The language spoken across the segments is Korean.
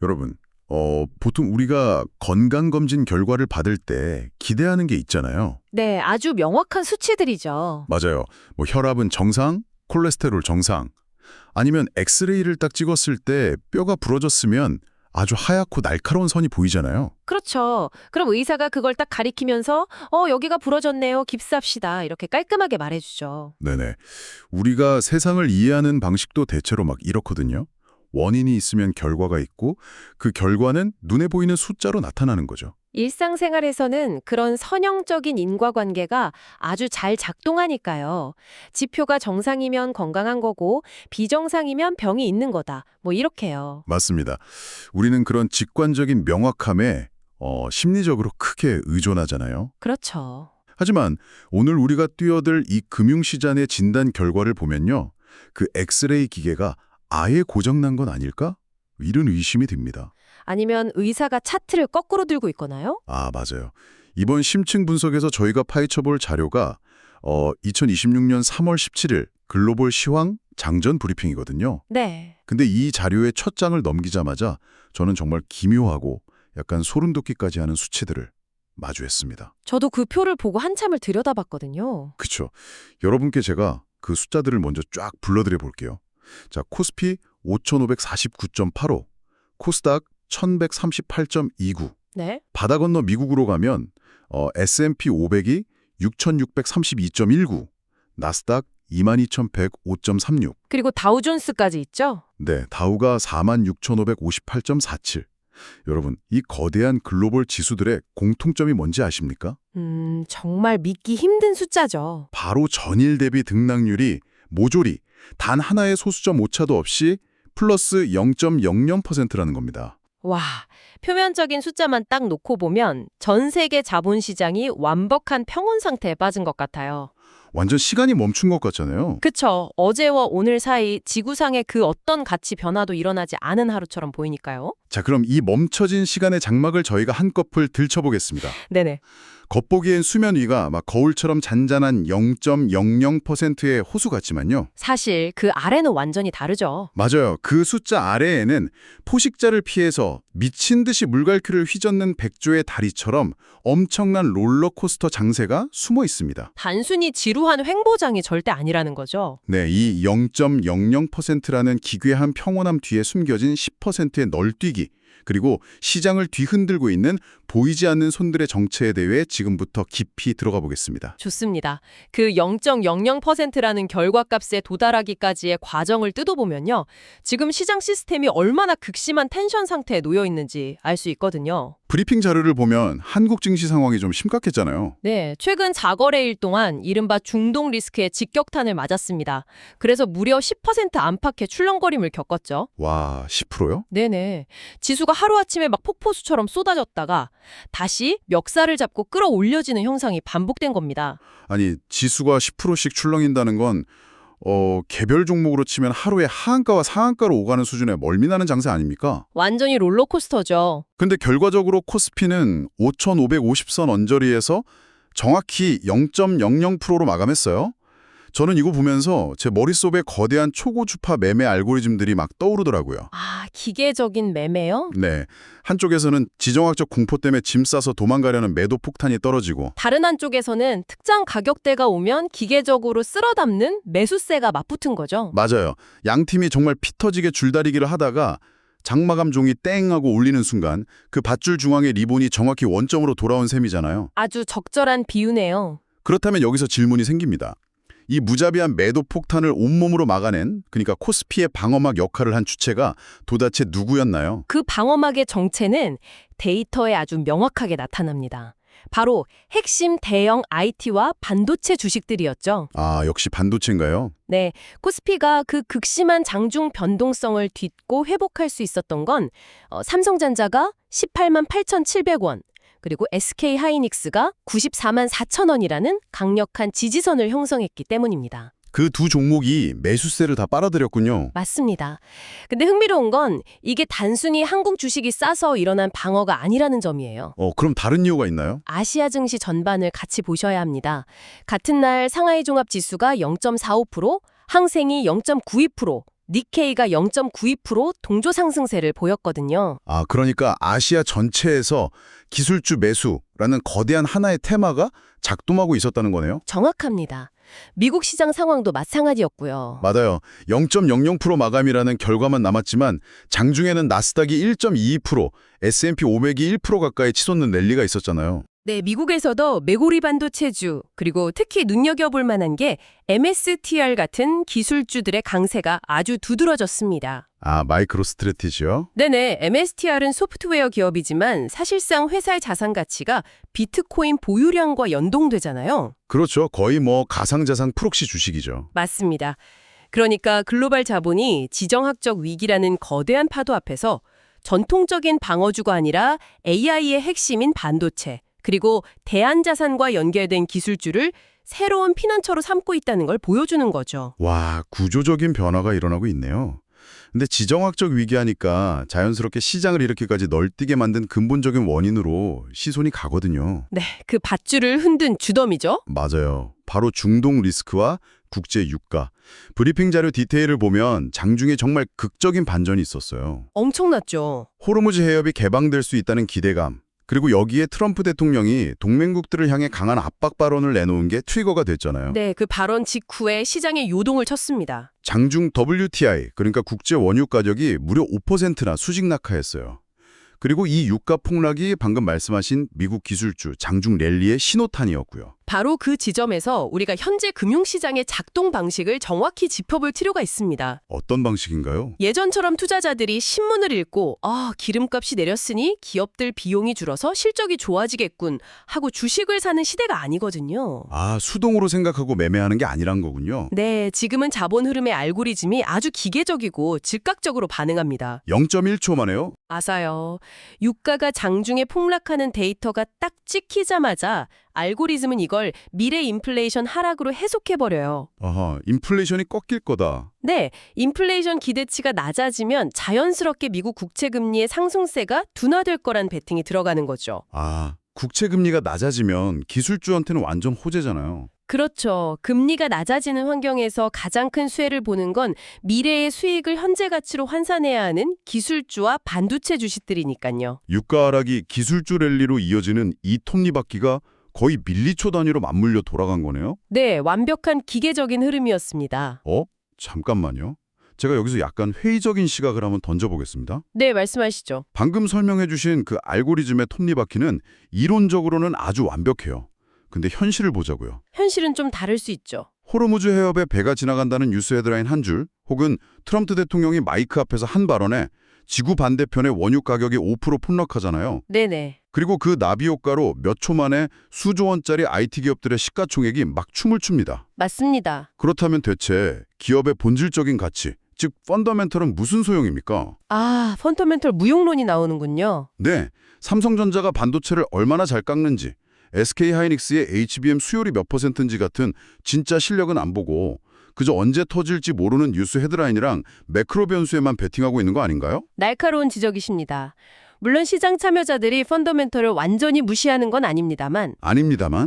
여러분, 보통 우리가 건강검진 결과를 받을 때 기대하는 게 있잖아요. 네, 아주 명확한 수치들이죠. 맞아요. 뭐 혈압은 정상, 콜레스테롤 정상. 아니면 엑스레이를 딱 찍었을 때 뼈가 부러졌으면 아주 하얗고 날카로운 선이 보이잖아요. 그렇죠. 그럼 의사가 그걸 딱 가리키면서 여기가 부러졌네요. 깁스합시다. 이렇게 깔끔하게 말해주죠. 네네. 우리가 세상을 이해하는 방식도 대체로 막 이렇거든요. 원인이 있으면 결과가 있고 그 결과는 눈에 보이는 숫자로 나타나는 거죠. 일상생활에서는 그런 선형적인 인과관계가 아주 잘 작동하니까요. 지표가 정상이면 건강한 거고 비정상이면 병이 있는 거다. 뭐 이렇게요. 맞습니다. 우리는 그런 직관적인 명확함에 심리적으로 크게 의존하잖아요. 그렇죠. 하지만 오늘 우리가 뛰어들 이 금융시장의 진단 결과를 보면요. 그 엑스레이 기계가 아예 고장난 건 아닐까? 이런 의심이 듭니다. 아니면 의사가 차트를 거꾸로 들고 있거나요? 아, 맞아요. 이번 심층 분석에서 저희가 파헤쳐볼 자료가 2026년 3월 17일 글로벌 시황 장전 브리핑이거든요. 네. 근데 이 자료의 첫 장을 넘기자마자 저는 정말 기묘하고 약간 소름 돋기까지 하는 수치들을 마주했습니다. 저도 그 표를 보고 한참을 들여다봤거든요. 그쵸. 여러분께 제가 그 숫자들을 먼저 쫙 불러드려 볼게요. 자, 코스피 5,549.85, 코스닥 1,138.29. 네. 바다 건너 미국으로 가면 S&P 500이 6,632.19, 나스닥 22,105.36. 그리고 다우존스까지 있죠? 네, 다우가 46,558.47. 여러분, 이 거대한 글로벌 지수들의 공통점이 뭔지 아십니까? 정말 믿기 힘든 숫자죠. 바로 전일 대비 등락률이 모조리 단 하나의 소수점 오차도 없이 플러스 0.00%라는 겁니다. 와, 표면적인 숫자만 딱 놓고 보면 전 세계 자본시장이 완벽한 평온 상태에 빠진 것 같아요. 완전 시간이 멈춘 것 같잖아요. 그쵸. 어제와 오늘 사이 지구상의 그 어떤 가치 변화도 일어나지 않은 하루처럼 보이니까요. 자, 그럼 이 멈춰진 시간의 장막을 저희가 한꺼풀 들춰보겠습니다. 네네. 겉보기엔 수면 위가 막 거울처럼 잔잔한 0.00%의 호수 같지만요. 사실 그 아래는 완전히 다르죠. 맞아요. 그 숫자 아래에는 포식자를 피해서 미친 듯이 물갈퀴를 휘젓는 백조의 다리처럼 엄청난 롤러코스터 장세가 숨어 있습니다. 단순히 지루한 횡보장이 절대 아니라는 거죠. 네, 이 0.00%라는 기괴한 평온함 뒤에 숨겨진 10%의 널뛰기, 그리고 시장을 뒤흔들고 있는 보이지 않는 손들의 정체에 대해 지금부터 깊이 들어가 보겠습니다. 좋습니다. 그 0.00%라는 결과값에 도달하기까지의 과정을 뜯어보면요. 지금 시장 시스템이 얼마나 극심한 텐션 상태에 놓여 있는지 알 수 있거든요. 브리핑 자료를 보면 한국 증시 상황이 좀 심각했잖아요. 네, 최근 4거래일 동안 이른바 중동 리스크에 직격탄을 맞았습니다. 그래서 무려 10% 안팎의 출렁거림을 겪었죠. 와, 10%요? 네네. 지수가 하루아침에 막 폭포수처럼 쏟아졌다가 다시 멱살을 잡고 끌어올려지는 형상이 반복된 겁니다. 아니, 지수가 10%씩 출렁인다는 건 개별 종목으로 치면 하루에 하한가와 상한가로 오가는 수준의 멀미나는 장세 아닙니까? 완전히 롤러코스터죠. 근데 결과적으로 코스피는 5,550선 언저리에서 정확히 0.00%로 마감했어요. 저는 이거 보면서 제 머릿속에 거대한 초고주파 매매 알고리즘들이 막 떠오르더라고요. 아, 기계적인 매매요? 네, 한쪽에서는 지정학적 공포 때문에 짐 싸서 도망가려는 매도 폭탄이 떨어지고 다른 한쪽에서는 특정 가격대가 오면 기계적으로 쓸어담는 매수세가 맞붙은 거죠. 맞아요. 양 팀이 정말 피 터지게 줄다리기를 하다가 장마감 종이 땡 하고 울리는 순간 그 밧줄 중앙의 리본이 정확히 원점으로 돌아온 셈이잖아요. 아주 적절한 비유네요. 그렇다면 여기서 질문이 생깁니다. 이 무자비한 매도 폭탄을 온몸으로 막아낸, 그러니까 코스피의 방어막 역할을 한 주체가 도대체 누구였나요? 그 방어막의 정체는 데이터에 아주 명확하게 나타납니다. 바로 핵심 대형 IT와 반도체 주식들이었죠. 아, 역시 반도체인가요? 네, 코스피가 그 극심한 장중 변동성을 딛고 회복할 수 있었던 건 삼성전자가 18만 8,700원, 그리고 SK하이닉스가 94만 4천 원이라는 강력한 지지선을 형성했기 때문입니다. 그 두 종목이 매수세를 다 빨아들였군요. 맞습니다. 근데 흥미로운 건 이게 단순히 한국 주식이 싸서 일어난 방어가 아니라는 점이에요. 그럼 다른 이유가 있나요? 아시아 증시 전반을 같이 보셔야 합니다. 같은 날 상하이 종합 지수가 0.45%, 항생이 0.92%, 니케이가 0.92% 동조 상승세를 보였거든요. 아, 그러니까 아시아 전체에서 기술주 매수라는 거대한 하나의 테마가 작동하고 있었다는 거네요. 정확합니다. 미국 시장 상황도 마찬가지였고요. 맞아요. 0.00% 마감이라는 결과만 남았지만 장중에는 나스닥이 1.22%, S&P 500이 1% 가까이 치솟는 랠리가 있었잖아요. 네, 미국에서도 메고리 반도체주, 그리고 특히 눈여겨볼 만한 게 MSTR 같은 기술주들의 강세가 아주 두드러졌습니다. 아, 마이크로 스트래티지요? 네네, MSTR은 소프트웨어 기업이지만 사실상 회사의 자산 가치가 비트코인 보유량과 연동되잖아요. 그렇죠. 거의 뭐 가상자산 프록시 주식이죠. 맞습니다. 그러니까 글로벌 자본이 지정학적 위기라는 거대한 파도 앞에서 전통적인 방어주가 아니라 AI의 핵심인 반도체, 그리고 대안자산과 연결된 기술주를 새로운 피난처로 삼고 있다는 걸 보여주는 거죠. 와, 구조적인 변화가 일어나고 있네요. 근데 지정학적 위기하니까 자연스럽게 시장을 이렇게까지 널뛰게 만든 근본적인 원인으로 시선이 가거든요. 네, 그 밧줄을 흔든 주덤이죠. 맞아요. 바로 중동 리스크와 국제 유가. 브리핑 자료 디테일을 보면 장중에 정말 극적인 반전이 있었어요. 엄청났죠. 호르무즈 해협이 개방될 수 있다는 기대감, 그리고 여기에 트럼프 대통령이 동맹국들을 향해 강한 압박 발언을 내놓은 게 트리거가 됐잖아요. 네, 그 발언 직후에 시장에 요동을 쳤습니다. 장중 WTI, 그러니까 국제 원유 가격이 무려 5%나 수직 낙하했어요. 그리고 이 유가 폭락이 방금 말씀하신 미국 기술주 장중 랠리의 신호탄이었고요. 바로 그 지점에서 우리가 현재 금융시장의 작동 방식을 정확히 짚어볼 필요가 있습니다. 어떤 방식인가요? 예전처럼 투자자들이 신문을 읽고 기름값이 내렸으니 기업들 비용이 줄어서 실적이 좋아지겠군 하고 주식을 사는 시대가 아니거든요. 아, 수동으로 생각하고 매매하는 게 아니란 거군요. 네, 지금은 자본 흐름의 알고리즘이 아주 기계적이고 즉각적으로 반응합니다. 0.1초 만에요? 맞아요. 유가가 장중에 폭락하는 데이터가 딱 찍히자마자 알고리즘은 이걸 미래 인플레이션 하락으로 해석해버려요. 아하, 인플레이션이 꺾일 거다. 네, 인플레이션 기대치가 낮아지면 자연스럽게 미국 국채금리의 상승세가 둔화될 거란 베팅이 들어가는 거죠. 아, 국채 금리가 낮아지면 기술주한테는 완전 호재잖아요. 그렇죠. 금리가 낮아지는 환경에서 가장 큰 수혜를 보는 건 미래의 수익을 현재 가치로 환산해야 하는 기술주와 반도체 주식들이니까요. 유가 하락이 기술주 랠리로 이어지는 이 톱니바퀴가 거의 밀리초 단위로 맞물려 돌아간 거네요? 네, 완벽한 기계적인 흐름이었습니다. 잠깐만요. 제가 여기서 약간 회의적인 시각을 한번 던져보겠습니다. 네, 말씀하시죠. 방금 설명해 주신 그 알고리즘의 톱니바퀴는 이론적으로는 아주 완벽해요. 근데 현실을 보자고요. 현실은 좀 다를 수 있죠. 호르무즈 해협에 배가 지나간다는 뉴스 헤드라인 한 줄, 혹은 트럼프 대통령이 마이크 앞에서 한 발언에 지구 반대편의 원유 가격이 5% 폭락하잖아요. 네네. 그리고 그 나비 효과로 몇 초 만에 수조 원짜리 IT 기업들의 시가총액이 막 춤을 춥니다. 맞습니다. 그렇다면 대체 기업의 본질적인 가치, 즉 펀더멘털은 무슨 소용입니까? 펀더멘털 무용론이 나오는군요. 네, 삼성전자가 반도체를 얼마나 잘 깎는지, SK하이닉스의 HBM 수요율이 몇 %인지 같은 진짜 실력은 안 보고 그저 언제 터질지 모르는 뉴스 헤드라인이랑 매크로 변수에만 베팅하고 있는 거 아닌가요? 날카로운 지적이십니다. 물론 시장 참여자들이 펀더멘털을 완전히 무시하는 건 아닙니다만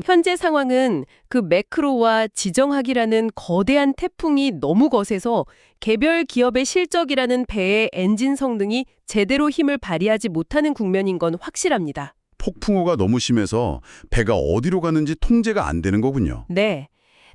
현재 상황은 그 매크로와 지정학이라는 거대한 태풍이 너무 거세서 개별 기업의 실적이라는 배의 엔진 성능이 제대로 힘을 발휘하지 못하는 국면인 건 확실합니다. 폭풍우가 너무 심해서 배가 어디로 가는지 통제가 안 되는 거군요. 네.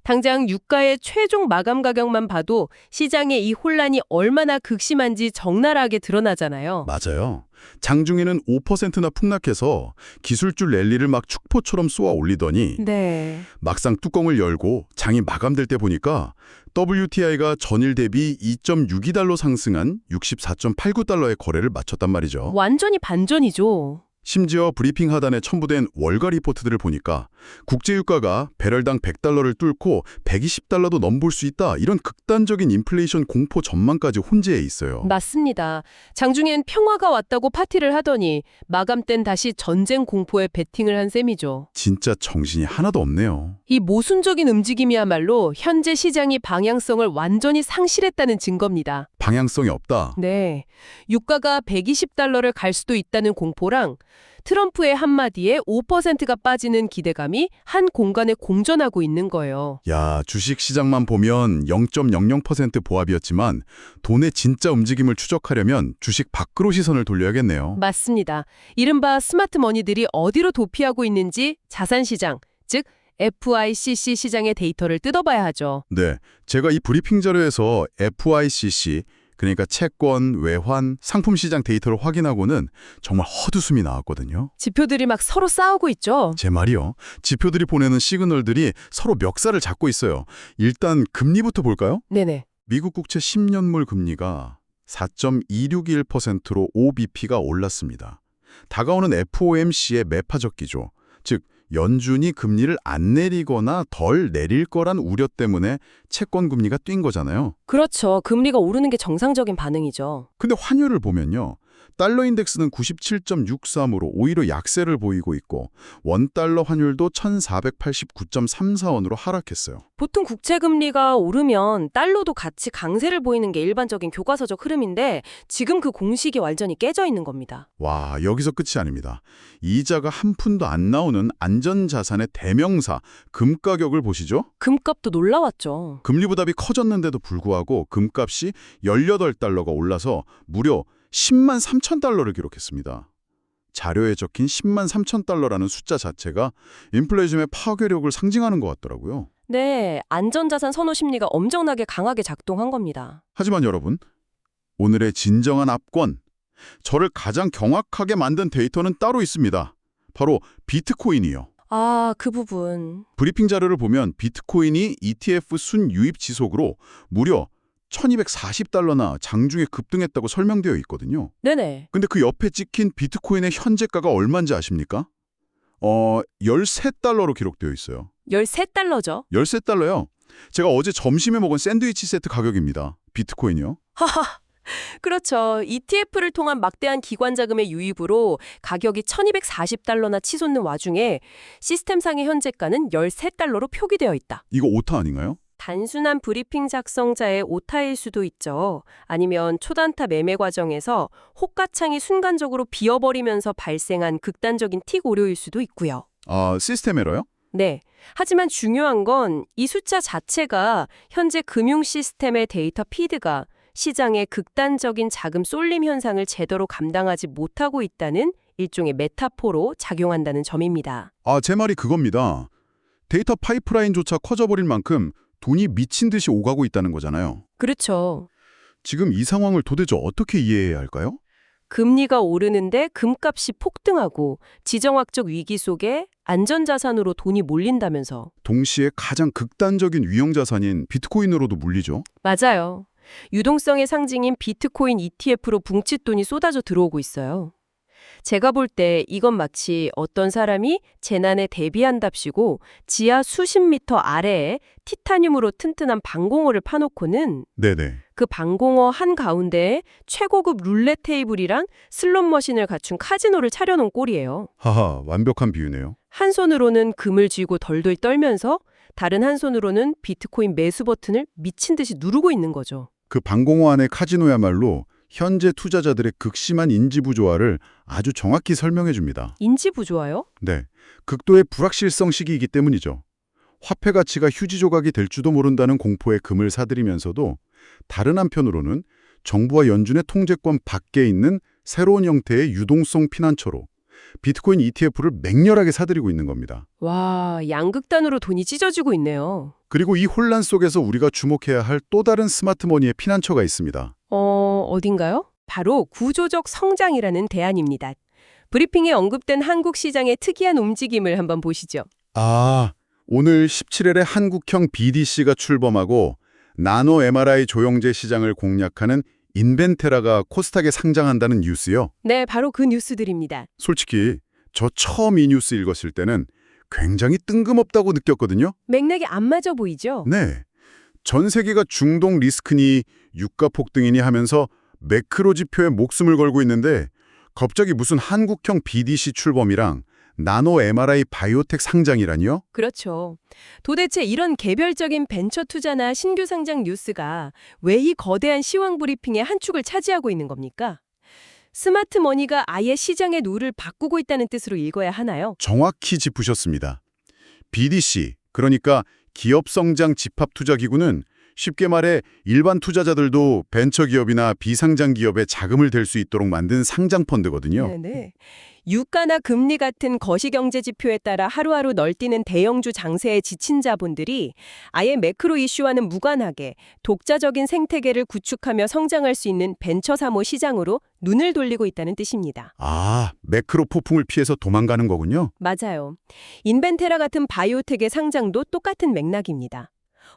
당장 유가의 최종 마감 가격만 봐도 시장의 이 혼란이 얼마나 극심한지 적나라하게 드러나잖아요. 맞아요. 장중에는 5%나 폭락해서 기술주 랠리를 막 축포처럼 쏘아 올리더니 네. 막상 뚜껑을 열고 장이 마감될 때 보니까 WTI가 전일 대비 2.62달러 상승한 64.89달러의 거래를 마쳤단 말이죠. 완전히 반전이죠. 심지어 브리핑 하단에 첨부된 월가 리포트들을 보니까 국제유가가 배럴당 100달러를 뚫고 120달러도 넘볼 수 있다, 이런 극단적인 인플레이션 공포 전망까지 혼재해 있어요. 맞습니다. 장중엔 평화가 왔다고 파티를 하더니 마감 땐 다시 전쟁 공포에 베팅을 한 셈이죠. 진짜 정신이 하나도 없네요. 이 모순적인 움직임이야말로 현재 시장이 방향성을 완전히 상실했다는 증거입니다. 방향성이 없다. 네. 유가가 120달러를 갈 수도 있다는 공포랑 트럼프의 한마디에 5%가 빠지는 기대감이 한 공간에 공존하고 있는 거예요. 야, 주식 시장만 보면 0.00% 보합이었지만 돈의 진짜 움직임을 추적하려면 주식 밖으로 시선을 돌려야겠네요. 맞습니다. 이른바 스마트 머니들이 어디로 도피하고 있는지 자산시장, 즉 FICC 시장의 데이터를 뜯어봐야 하죠. 네, 제가 이 브리핑 자료에서 FICC, 그러니까 채권, 외환, 상품 시장 데이터를 확인하고는 정말 헛웃음이 나왔거든요. 지표들이 막 서로 싸우고 있죠. 제 말이요. 지표들이 보내는 시그널들이 서로 멱살을 잡고 있어요. 일단 금리부터 볼까요? 네네. 미국 국채 10년물 금리가 4.261%로 5bp가 올랐습니다. 다가오는 FOMC의 매파적기죠. 즉, 연준이 금리를 안 내리거나 덜 내릴 거란 우려 때문에 채권 금리가 뛴 거잖아요. 그렇죠. 금리가 오르는 게 정상적인 반응이죠. 근데 환율을 보면요. 달러 인덱스는 97.63으로 오히려 약세를 보이고 있고 원달러 환율도 1489.34원으로 하락했어요. 보통 국채 금리가 오르면 달러도 같이 강세를 보이는 게 일반적인 교과서적 흐름인데 지금 그 공식이 완전히 깨져 있는 겁니다. 와, 여기서 끝이 아닙니다. 이자가 한 푼도 안 나오는 안전자산의 대명사 금 가격을 보시죠. 금값도 놀라웠죠. 금리 부담이 커졌는데도 불구하고 금값이 18달러가 올라서 무려 10만 3천 달러를 기록했습니다. 자료에 적힌 10만 3천 달러라는 숫자 자체가 인플레이션의 파괴력을 상징하는 것 같더라고요. 네, 안전자산 선호 심리가 엄청나게 강하게 작동한 겁니다. 하지만 여러분, 오늘의 진정한 압권, 저를 가장 경악하게 만든 데이터는 따로 있습니다. 바로 비트코인이요. 아, 그 부분. 브리핑 자료를 보면 비트코인이 ETF 순 유입 지속으로 무려 1240달러나 장중에 급등했다고 설명되어 있거든요. 네네. 근데 그 옆에 찍힌 비트코인의 현재가가 얼마인지 아십니까? 13달러로 기록되어 있어요. 13달러죠. 13달러요. 제가 어제 점심에 먹은 샌드위치 세트 가격입니다. 비트코인이요. 하하. 그렇죠. ETF를 통한 막대한 기관 자금의 유입으로 가격이 1240달러나 치솟는 와중에 시스템상의 현재가는 13달러로 표기되어 있다. 이거 오타 아닌가요? 단순한 브리핑 작성자의 오타일 수도 있죠. 아니면 초단타 매매 과정에서 호가창이 순간적으로 비어버리면서 발생한 극단적인 틱 오류일 수도 있고요. 아, 시스템 에러요? 네. 하지만 중요한 건 이 숫자 자체가 현재 금융 시스템의 데이터 피드가 시장의 극단적인 자금 쏠림 현상을 제대로 감당하지 못하고 있다는 일종의 메타포로 작용한다는 점입니다. 아, 제 말이 그겁니다. 데이터 파이프라인조차 커져버릴 만큼 돈이 미친 듯이 오가고 있다는 거잖아요. 그렇죠. 지금 이 상황을 도대체 어떻게 이해해야 할까요? 금리가 오르는데 금값이 폭등하고 지정학적 위기 속에 안전자산으로 돈이 몰린다면서. 동시에 가장 극단적인 위험자산인 비트코인으로도 물리죠. 맞아요. 유동성의 상징인 비트코인 ETF로 붕칫돈이 쏟아져 들어오고 있어요. 제가 볼 때 이건 마치 어떤 사람이 재난에 대비한답시고 지하 수십 미터 아래에 티타늄으로 튼튼한 방공호를 파놓고는 네네. 그 방공호 한가운데에 최고급 룰렛 테이블이랑 슬롯 머신을 갖춘 카지노를 차려놓은 꼴이에요. 하하, 완벽한 비유네요. 한 손으로는 금을 쥐고 덜덜 떨면서 다른 한 손으로는 비트코인 매수 버튼을 미친 듯이 누르고 있는 거죠. 그 방공호 안의 카지노야말로 현재 투자자들의 극심한 인지 부조화를 아주 정확히 설명해 줍니다. 인지 부조화요? 네, 극도의 불확실성 시기이기 때문이죠. 화폐 가치가 휴지 조각이 될지도 모른다는 공포에 금을 사들이면서도 다른 한편으로는 정부와 연준의 통제권 밖에 있는 새로운 형태의 유동성 피난처로 비트코인 ETF를 맹렬하게 사들이고 있는 겁니다. 와, 양극단으로 돈이 찢어지고 있네요. 그리고 이 혼란 속에서 우리가 주목해야 할 또 다른 스마트머니의 피난처가 있습니다. 어딘가요? 바로 구조적 성장이라는 대안입니다. 브리핑에 언급된 한국 시장의 특이한 움직임을 한번 보시죠. 아, 오늘 17일에 한국형 BDC가 출범하고 나노 MRI 조영제 시장을 공략하는 인벤테라가 코스닥에 상장한다는 뉴스요. 네, 바로 그 뉴스들입니다. 솔직히 저 처음 이 뉴스 읽었을 때는 굉장히 뜬금없다고 느꼈거든요. 맥락이 안 맞아 보이죠? 네. 전 세계가 중동 리스크니 유가 폭등이니 하면서 매크로 지표에 목숨을 걸고 있는데 갑자기 무슨 한국형 BDC 출범이랑 나노 MRI 바이오텍 상장이라니요? 그렇죠. 도대체 이런 개별적인 벤처 투자나 신규 상장 뉴스가 왜 이 거대한 시황 브리핑의 한 축을 차지하고 있는 겁니까? 스마트 머니가 아예 시장의 룰을 바꾸고 있다는 뜻으로 읽어야 하나요? 정확히 짚으셨습니다. BDC, 그러니까 기업성장 집합투자기구는 쉽게 말해 일반 투자자들도 벤처기업이나 비상장 기업에 자금을 댈 수 있도록 만든 상장펀드거든요. 네네. 유가나 금리 같은 거시경제 지표에 따라 하루하루 널뛰는 대형주 장세에 지친 자본들이 아예 매크로 이슈와는 무관하게 독자적인 생태계를 구축하며 성장할 수 있는 벤처 사모 시장으로 눈을 돌리고 있다는 뜻입니다. 아, 매크로 폭풍을 피해서 도망가는 거군요. 맞아요. 인벤테라 같은 바이오텍의 상장도 똑같은 맥락입니다.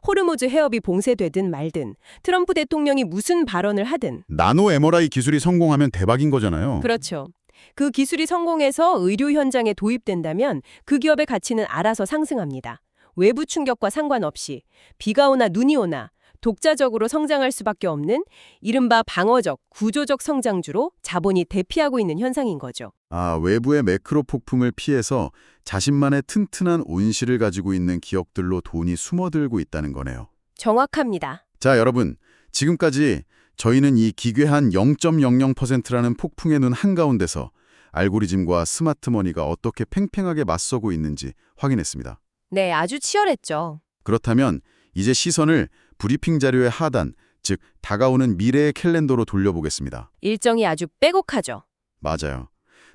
호르무즈 해협이 봉쇄되든 말든 트럼프 대통령이 무슨 발언을 하든 나노 MRI 기술이 성공하면 대박인 거잖아요. 그렇죠. 그 기술이 성공해서 의료 현장에 도입된다면 그 기업의 가치는 알아서 상승합니다. 외부 충격과 상관없이 비가 오나 눈이 오나 독자적으로 성장할 수밖에 없는 이른바 방어적, 구조적 성장주로 자본이 대피하고 있는 현상인 거죠. 아, 외부의 매크로 폭풍을 피해서 자신만의 튼튼한 온실을 가지고 있는 기업들로 돈이 숨어들고 있다는 거네요. 정확합니다. 자, 여러분. 지금까지 저희는 이 기괴한 0.00%라는 폭풍의 눈 한가운데서 알고리즘과 스마트머니가 어떻게 팽팽하게 맞서고 있는지 확인했습니다. 네, 아주 치열했죠. 그렇다면 이제 시선을 브리핑 자료의 하단, 즉 다가오는 미래의 캘린더로 돌려보겠습니다. 일정이 아주 빼곡하죠. 맞아요.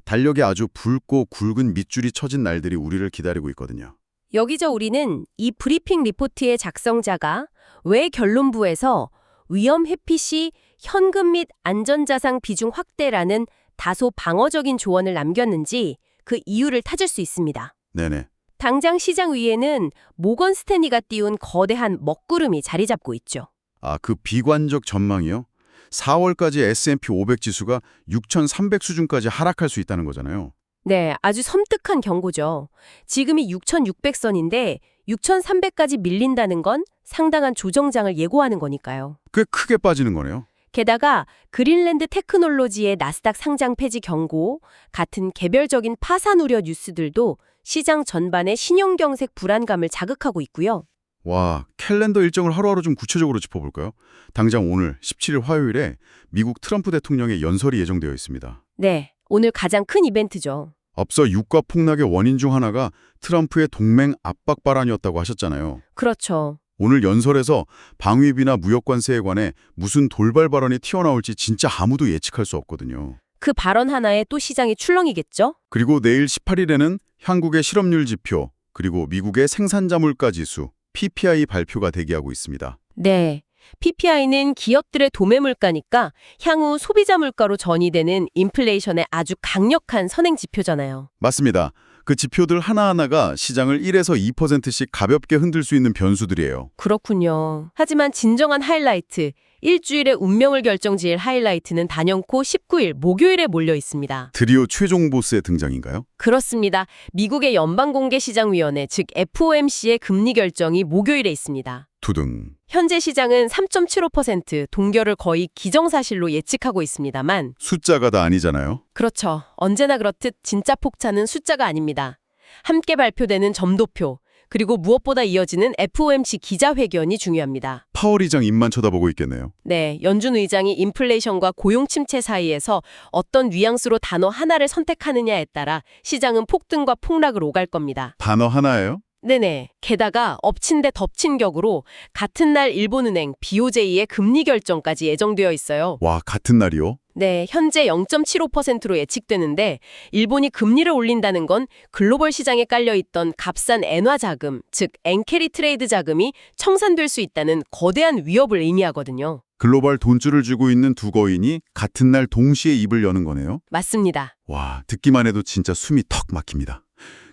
달력에 아주 붉고 굵은 밑줄이 쳐진 날들이 우리를 기다리고 있거든요. 여기서 우리는 이 브리핑 리포트의 작성자가 왜 결론부에서 위험 회피 시 현금 및 안전자산 비중 확대라는 다소 방어적인 조언을 남겼는지 그 이유를 찾을 수 있습니다. 네네. 당장 시장 위에는 모건 스탠리가 띄운 거대한 먹구름이 자리 잡고 있죠. 아, 그 비관적 전망이요? 4월까지 S&P 500 지수가 6,300 수준까지 하락할 수 있다는 거잖아요. 네, 아주 섬뜩한 경고죠. 지금이 6,600선인데 6,300까지 밀린다는 건 상당한 조정장을 예고하는 거니까요. 꽤 크게 빠지는 거네요. 게다가 그린랜드 테크놀로지의 나스닥 상장 폐지 경고 같은 개별적인 파산 우려 뉴스들도 시장 전반의 신용경색 불안감을 자극하고 있고요. 와, 캘린더 일정을 하루하루 좀 구체적으로 짚어볼까요? 당장 오늘 17일 화요일에 미국 트럼프 대통령의 연설이 예정되어 있습니다. 네, 오늘 가장 큰 이벤트죠. 앞서 유가 폭락의 원인 중 하나가 트럼프의 동맹 압박 발언이었다고 하셨잖아요. 그렇죠. 오늘 연설에서 방위비나 무역 관세에 관해 무슨 돌발 발언이 튀어나올지 진짜 아무도 예측할 수 없거든요. 그 발언 하나에 또 시장이 출렁이겠죠? 그리고 내일 18일에는 한국의 실업률 지표, 그리고 미국의 생산자 물가 지수, PPI 발표가 대기하고 있습니다. 네. PPI는 기업들의 도매 물가니까 향후 소비자 물가로 전이되는 인플레이션의 아주 강력한 선행 지표잖아요. 맞습니다. 그 지표들 하나하나가 시장을 1에서 2%씩 가볍게 흔들 수 있는 변수들이에요. 그렇군요. 하지만 진정한 하이라이트, 일주일의 운명을 결정지을 하이라이트는 단연코 19일 목요일에 몰려 있습니다. 드디어 최종 보스의 등장인가요? 그렇습니다. 미국의 연방공개시장위원회, 즉 FOMC의 금리 결정이 목요일에 있습니다. 두둥. 현재 시장은 3.75% 동결을 거의 기정사실로 예측하고 있습니다만 숫자가 다 아니잖아요. 그렇죠. 언제나 그렇듯 진짜 폭탄은 숫자가 아닙니다. 함께 발표되는 점도표, 그리고 무엇보다 이어지는 FOMC 기자회견이 중요합니다. 파월 의장 입만 쳐다보고 있겠네요. 네, 연준 의장이 인플레이션과 고용 침체 사이에서 어떤 뉘앙스로 단어 하나를 선택하느냐에 따라 시장은 폭등과 폭락을 오갈 겁니다. 단어 하나예요? 네네. 게다가 엎친 데 덮친 격으로 같은 날 일본은행 BOJ의 금리 결정까지 예정되어 있어요. 와, 같은 날이요? 네, 현재 0.75%로 예측되는데 일본이 금리를 올린다는 건 글로벌 시장에 깔려있던 값싼 엔화 자금, 즉 엔캐리 트레이드 자금이 청산될 수 있다는 거대한 위협을 의미하거든요. 글로벌 돈줄을 쥐고 있는 두 거인이 같은 날 동시에 입을 여는 거네요? 맞습니다. 와, 듣기만 해도 진짜 숨이 턱 막힙니다.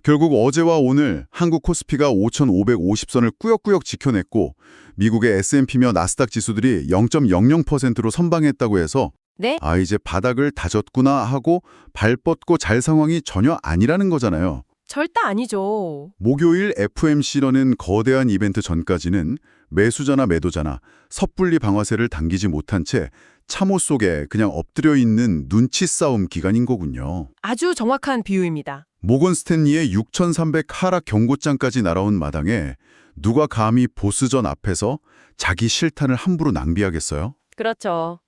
결국 어제와 오늘 한국 코스피가 5,550선을 꾸역꾸역 지켜냈고 미국의 S&P며 나스닥 지수들이 0.00%로 선방했다고 해서 네? 아, 이제 바닥을 다졌구나 하고 발 뻗고 잘 상황이 전혀 아니라는 거잖아요. 절대 아니죠. 목요일 FOMC라는 거대한 이벤트 전까지는 매수자나 매도자나 섣불리 방아쇠를 당기지 못한 채 참호 속에 그냥 엎드려 있는 눈치 싸움 기간인 거군요. 아주 정확한 비유입니다. 모건 스탠리의 6,300 하락 경고장까지 날아온 마당에 누가 감히 보스전 앞에서 자기 실탄을 함부로 낭비하겠어요? 그렇죠.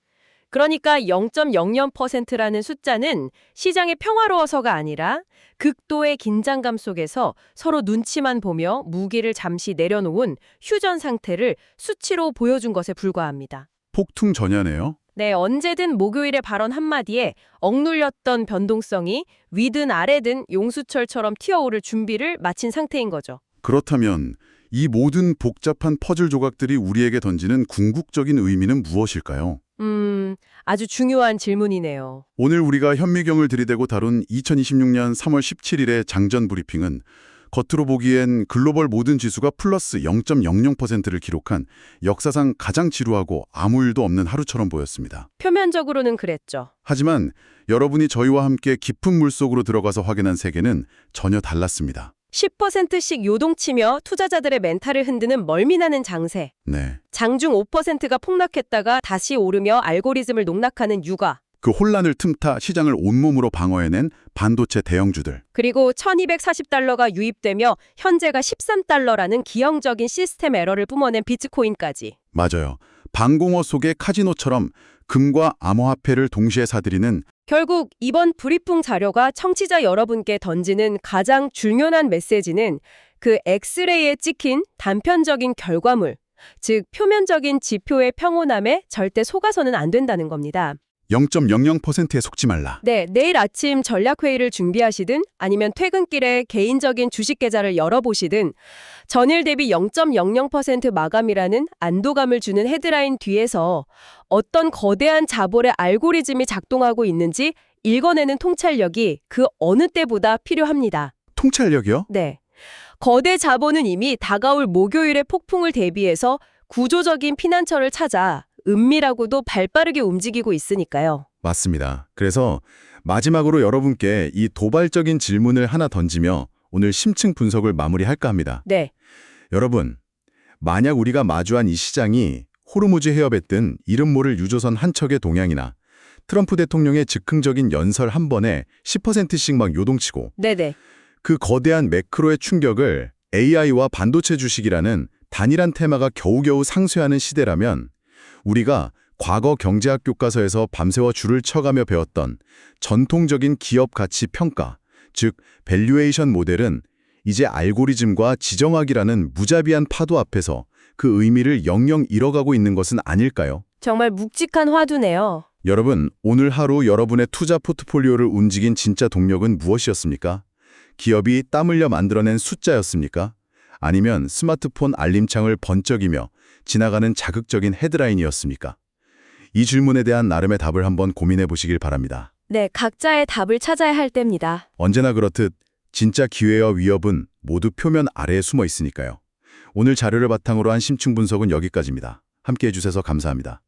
그러니까 0.00%라는 숫자는 시장이 평화로워서가 아니라 극도의 긴장감 속에서 서로 눈치만 보며 무기를 잠시 내려놓은 휴전 상태를 수치로 보여준 것에 불과합니다. 폭풍 전야네요. 네, 언제든 목요일의 발언 한마디에 억눌렸던 변동성이 위든 아래든 용수철처럼 튀어오를 준비를 마친 상태인 거죠. 그렇다면 이 모든 복잡한 퍼즐 조각들이 우리에게 던지는 궁극적인 의미는 무엇일까요? 아주 중요한 질문이네요. 오늘 우리가 현미경을 들이대고 다룬 2026년 3월 17일의 장전 브리핑은 겉으로 보기엔 글로벌 모든 지수가 플러스 0.00%를 기록한 역사상 가장 지루하고 아무 일도 없는 하루처럼 보였습니다. 표면적으로는 그랬죠. 하지만 여러분이 저희와 함께 깊은 물속으로 들어가서 확인한 세계는 전혀 달랐습니다. 10%씩 요동치며 투자자들의 멘탈을 흔드는 멀미나는 장세. 네. 장중 5%가 폭락했다가 다시 오르며 알고리즘을 농락하는 유가. 그 혼란을 틈타 시장을 온몸으로 방어해낸 반도체 대형주들. 그리고 1240달러가 유입되며 현재가 13달러라는 기형적인 시스템 에러를 뿜어낸 비트코인까지. 맞아요. 방공호 속의 카지노처럼 금과 암호화폐를 동시에 사들이는 결국 이번 브리핑 자료가 청취자 여러분께 던지는 가장 중요한 메시지는 그 엑스레이에 찍힌 단편적인 결과물, 즉 표면적인 지표의 평온함에 절대 속아서는 안 된다는 겁니다. 0.00%에 속지 말라. 네, 내일 아침 전략회의를 준비하시든 아니면 퇴근길에 개인적인 주식 계좌를 열어보시든 전일 대비 0.00% 마감이라는 안도감을 주는 헤드라인 뒤에서 어떤 거대한 자본의 알고리즘이 작동하고 있는지 읽어내는 통찰력이 그 어느 때보다 필요합니다. 통찰력이요? 네. 거대 자본은 이미 다가올 목요일의 폭풍을 대비해서 구조적인 피난처를 찾아 은밀하고도 발빠르게 움직이고 있으니까요. 맞습니다. 그래서 마지막으로 여러분께 이 도발적인 질문을 하나 던지며 오늘 심층 분석을 마무리할까 합니다. 네. 여러분, 만약 우리가 마주한 이 시장이 호르무즈 해협에 뜬 이름 모를 유조선 한 척의 동향이나 트럼프 대통령의 즉흥적인 연설 한 번에 10%씩 막 요동치고 네네. 그 거대한 매크로의 충격을 AI와 반도체 주식이라는 단일한 테마가 겨우겨우 상쇄하는 시대라면 우리가 과거 경제학 교과서에서 밤새워 줄을 쳐가며 배웠던 전통적인 기업 가치 평가, 즉 밸류에이션 모델은 이제 알고리즘과 지정학이라는 무자비한 파도 앞에서 그 의미를 영영 잃어가고 있는 것은 아닐까요? 정말 묵직한 화두네요. 여러분, 오늘 하루 여러분의 투자 포트폴리오를 움직인 진짜 동력은 무엇이었습니까? 기업이 땀 흘려 만들어낸 숫자였습니까? 아니면 스마트폰 알림창을 번쩍이며 지나가는 자극적인 헤드라인이었습니까? 이 질문에 대한 나름의 답을 한번 고민해 보시길 바랍니다. 네, 각자의 답을 찾아야 할 때입니다. 언제나 그렇듯 진짜 기회와 위협은 모두 표면 아래에 숨어 있으니까요. 오늘 자료를 바탕으로 한 심층 분석은 여기까지입니다. 함께해 주셔서 감사합니다.